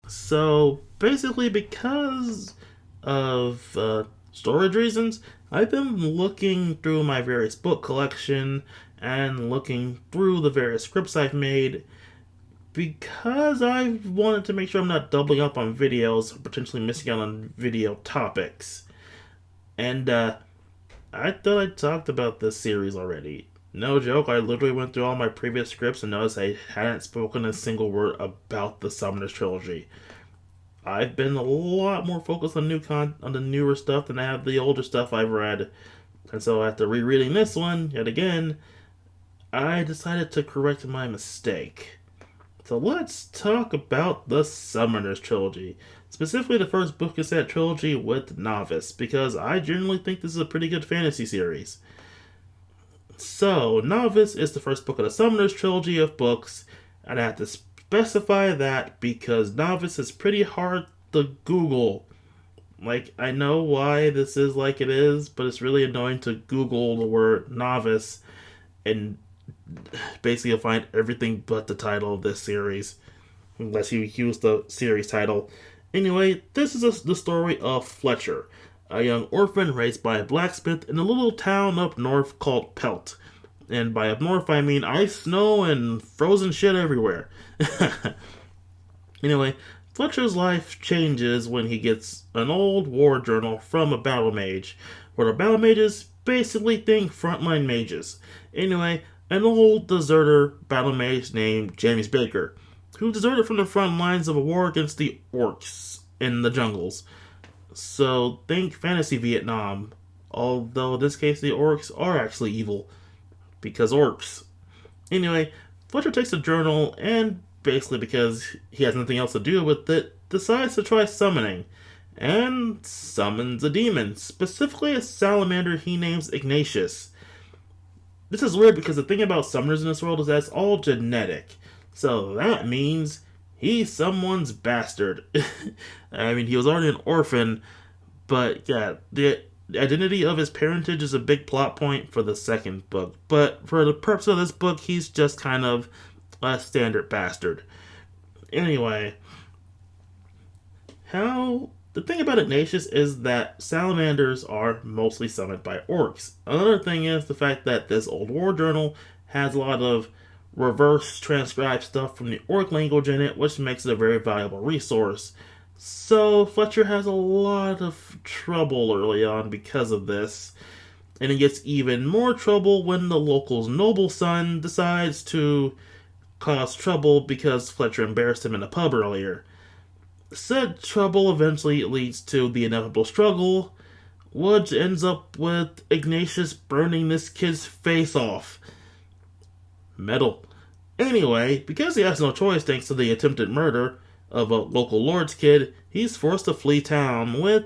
So basically, because of storage reasons, I've been looking through my various book collection and looking through the various scripts I've made because I wanted to make sure I'm not doubling up on videos, or potentially missing out on video topics. And I thought I talked about this series already. No joke, I literally went through all my previous scripts and noticed I hadn't spoken a single word about the Summoners trilogy. I've been a lot more focused on on the newer stuff than I have the older stuff I've read. And so after rereading this one yet again, I decided to correct my mistake. So let's talk about the Summoners trilogy. Specifically the first book in that trilogy with Novice, because I generally think this is a pretty good fantasy series. So, Novice is the first book of the Summoners trilogy of books, and I have to specify that because Novice is pretty hard to Google. Like, I know why this is like it is, but it's really annoying to Google the word novice and basically you'll find everything but the title of this series, unless you use the series title. Anyway, this is the story of Fletcher, a young orphan raised by a blacksmith in a little town up north called Pelt. And by up north, I mean ice, snow, and frozen shit everywhere. Anyway, Fletcher's life changes when he gets an old war journal from a battle mage, where the battle mages basically think frontline mages. Anyway, an old deserter battle mage named James Baker, who deserted from the front lines of a war against the orcs in the jungles. So think fantasy Vietnam, although in this case the orcs are actually evil, because orcs. Anyway, Fletcher takes the journal and basically because he has nothing else to do with it, decides to try summoning. And summons a demon, specifically a salamander he names Ignatius. This is weird because the thing about summoners in this world is that it's all genetic. So that means he's someone's bastard. I mean, he was already an orphan, but yeah, the identity of his parentage is a big plot point for the second book. But for the purpose of this book, he's just kind of a standard bastard. Anyway, how the thing about Ignatius is that salamanders are mostly summoned by orcs. Another thing is the fact that this old war journal has a lot of reverse transcribed stuff from the orc language in it, which makes it a very valuable resource. So Fletcher has a lot of trouble early on because of this, and he gets even more trouble when the local's noble son decides to cause trouble because Fletcher embarrassed him in a pub earlier. Said trouble eventually leads to the inevitable struggle, which ends up with Ignatius burning this kid's face off. Metal. Anyway, because he has no choice thanks to the attempted murder of a local lord's kid, he's forced to flee town with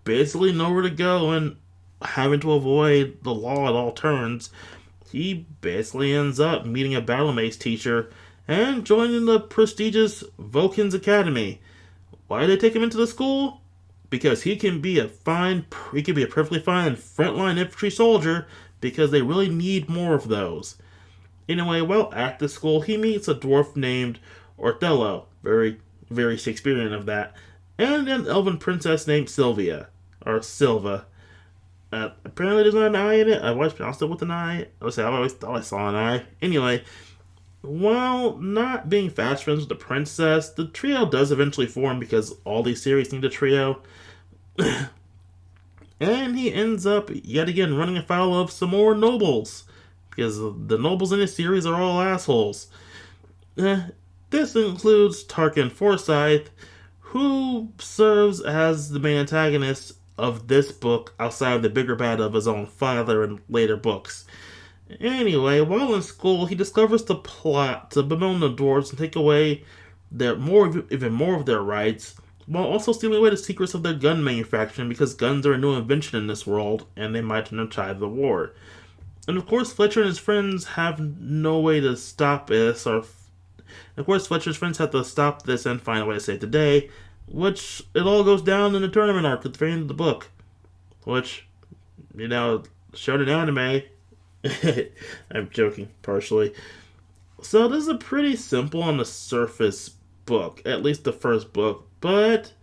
basically nowhere to go and having to avoid the law at all turns. He basically ends up meeting a battle mace teacher and joining the prestigious Vokins Academy. Why did they take him into the school? Because he can be a perfectly fine frontline infantry soldier because they really need more of those. Anyway, while at the school, he meets a dwarf named Othello, very, very Shakespearean of that, and an elven princess named Sylvia, or Silva. Apparently there's not an I in it. I always pronounced it with an I. I always thought I saw an I. Anyway, while not being fast friends with the princess, the trio does eventually form because all these series need a trio. And he ends up yet again running afoul of some more nobles. Because the nobles in this series are all assholes. This includes Tarkin Forsyth, who serves as the main antagonist of this book outside of the bigger bad of his own father in later books. Anyway, while in school, he discovers the plot to bemoan the dwarves and take away even more of their rights, while also stealing away the secrets of their gun manufacturing because guns are a new invention in this world and they might turn the tide of the war. And of course, Fletcher and his friends have no way to stop this, of course, Fletcher's friends have to stop this and find a way to save the day, which it all goes down in the tournament arc at the very end of the book. Which, showed in anime. I'm joking, partially. So this is a pretty simple on the surface book, at least the first book, but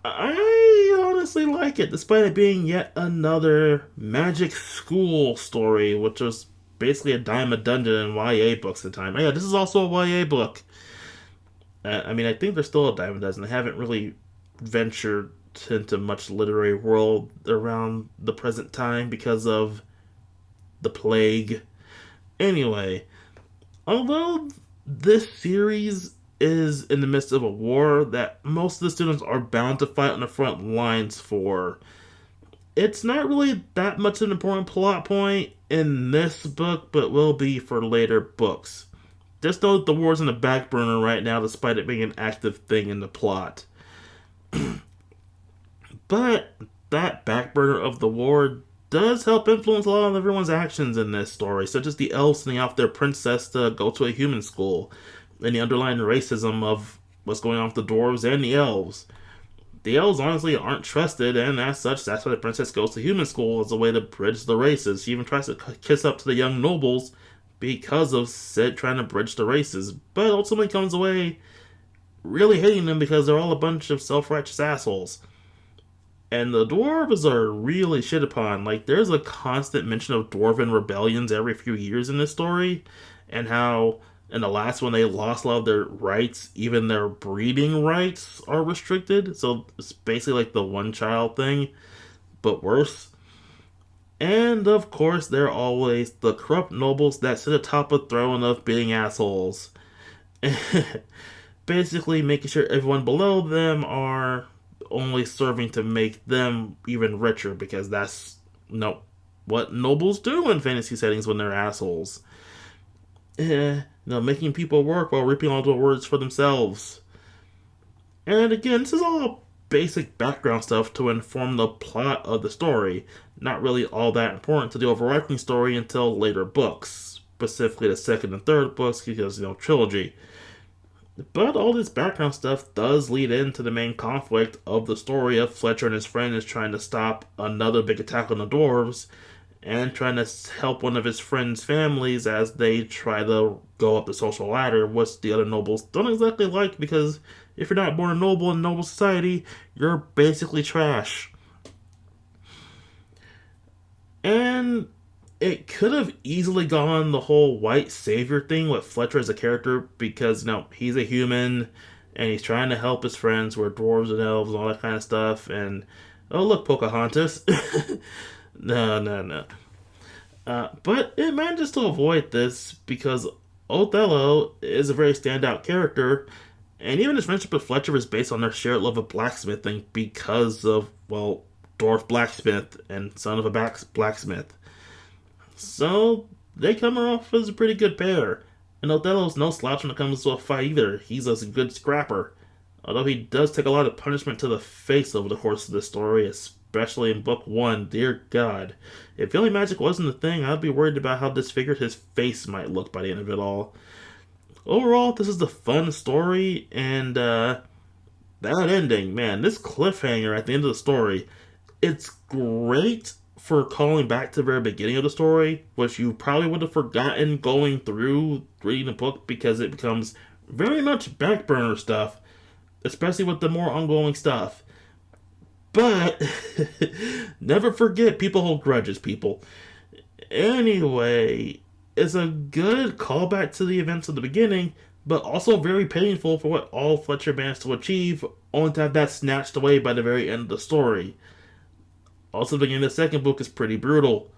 I honestly like it, despite it being yet another magic school story, which was basically a dime a dungeon in YA books at the time. Oh, yeah, this is also a YA book. I mean, I think they're still a dime a dozen. They haven't really ventured into much literary world around the present time because of the plague. Anyway, although this series is in the midst of a war that most of the students are bound to fight on the front lines for, it's not really that much an important plot point in this book, but will be for later books. Just know that the war's in the back burner right now, despite it being an active thing in the plot. But that back burner of the war does help influence a lot of everyone's actions in this story, such as the elves sending off their princess to go to a human school, and the underlying racism of what's going on with the dwarves and the elves. The elves honestly aren't trusted, and as such, that's why the princess goes to human school as a way to bridge the races. She even tries to kiss up to the young nobles because of Sid trying to bridge the races, but ultimately comes away really hating them because they're all a bunch of self-righteous assholes. And the dwarves are really shit upon. Like, there's a constant mention of dwarven rebellions every few years in this story, and how in the last one they lost a lot of their rights, even their breeding rights are restricted. So it's basically like the one child thing, but worse. And of course, there are always the corrupt nobles that sit atop a throne of being assholes. Basically making sure everyone below them are only serving to make them even richer, because that's what nobles do in fantasy settings when they're assholes. Making people work while reaping all the rewards for themselves. And again, this is all basic background stuff to inform the plot of the story. Not really all that important to the overarching story until later books, specifically the second and third books, because, trilogy. But all this background stuff does lead into the main conflict of the story of Fletcher and his friend is trying to stop another big attack on the dwarves, and trying to help one of his friend's families as they try to go up the social ladder, which the other nobles don't exactly like, because if you're not born a noble in noble society, you're basically trash. And it could have easily gone the whole white savior thing with Fletcher as a character, because, he's a human, and he's trying to help his friends who are dwarves and elves and all that kind of stuff, and, oh look, Pocahontas. No. But it manages to avoid this because Othello is a very standout character, and even his friendship with Fletcher is based on their shared love of blacksmithing because of, dwarf blacksmith and son of a blacksmith. So they come off as a pretty good pair, and Othello's no slouch when it comes to a fight either. He's a good scrapper, although he does take a lot of punishment to the face over the course of the story, especially in book 1. Dear God. If healing magic wasn't a thing, I'd be worried about how disfigured his face might look by the end of it all. Overall, this is a fun story, and that ending, man, this cliffhanger at the end of the story, it's great for calling back to the very beginning of the story, which you probably would have forgotten going through reading the book, because it becomes very much back burner stuff, especially with the more ongoing stuff. But never forget, people hold grudges, people. Anyway, it's a good callback to the events of the beginning, but also very painful for what all Fletcher managed to achieve, only to have that snatched away by the very end of the story. Also, the beginning of the second book is pretty brutal.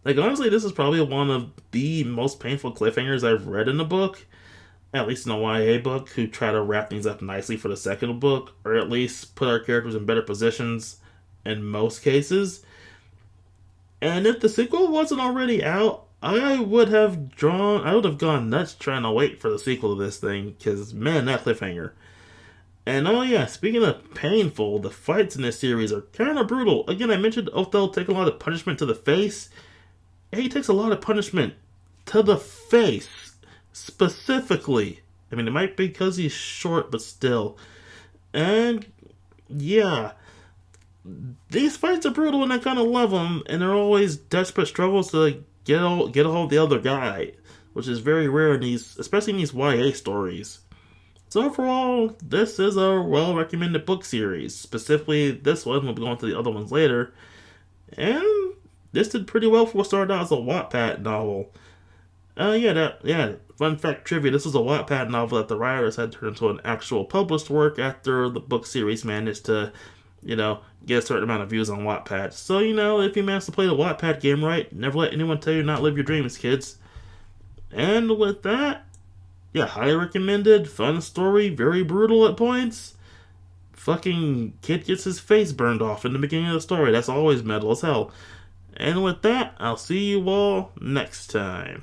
Honestly, this is probably one of the most painful cliffhangers I've read in a book. At least in a YA book, who try to wrap things up nicely for the second book, or at least put our characters in better positions in most cases. And if the sequel wasn't already out, I would have gone nuts trying to wait for the sequel to this thing, because, man, that cliffhanger. And oh yeah, speaking of painful, the fights in this series are kind of brutal. Again, I mentioned Othello taking a lot of punishment to the face. He takes a lot of punishment to the face. Specifically. I mean, it might be because he's short, but still. And, yeah. These fights are brutal, and I kind of love them, and they're always desperate struggles to get a hold of the other guy. which is very rare in these, especially in these YA stories. So overall, this is a well-recommended book series. Specifically, this one, we'll be going to the other ones later. And this did pretty well for what started out as a Wattpad novel. Fun fact trivia, this was a Wattpad novel that the writers had turned into an actual published work after the book series managed to, get a certain amount of views on Wattpad. So, if you manage to play the Wattpad game right, never let anyone tell you not to live your dreams, kids. And with that, highly recommended, fun story, very brutal at points. Fucking kid gets his face burned off in the beginning of the story. That's always metal as hell. And with that, I'll see you all next time.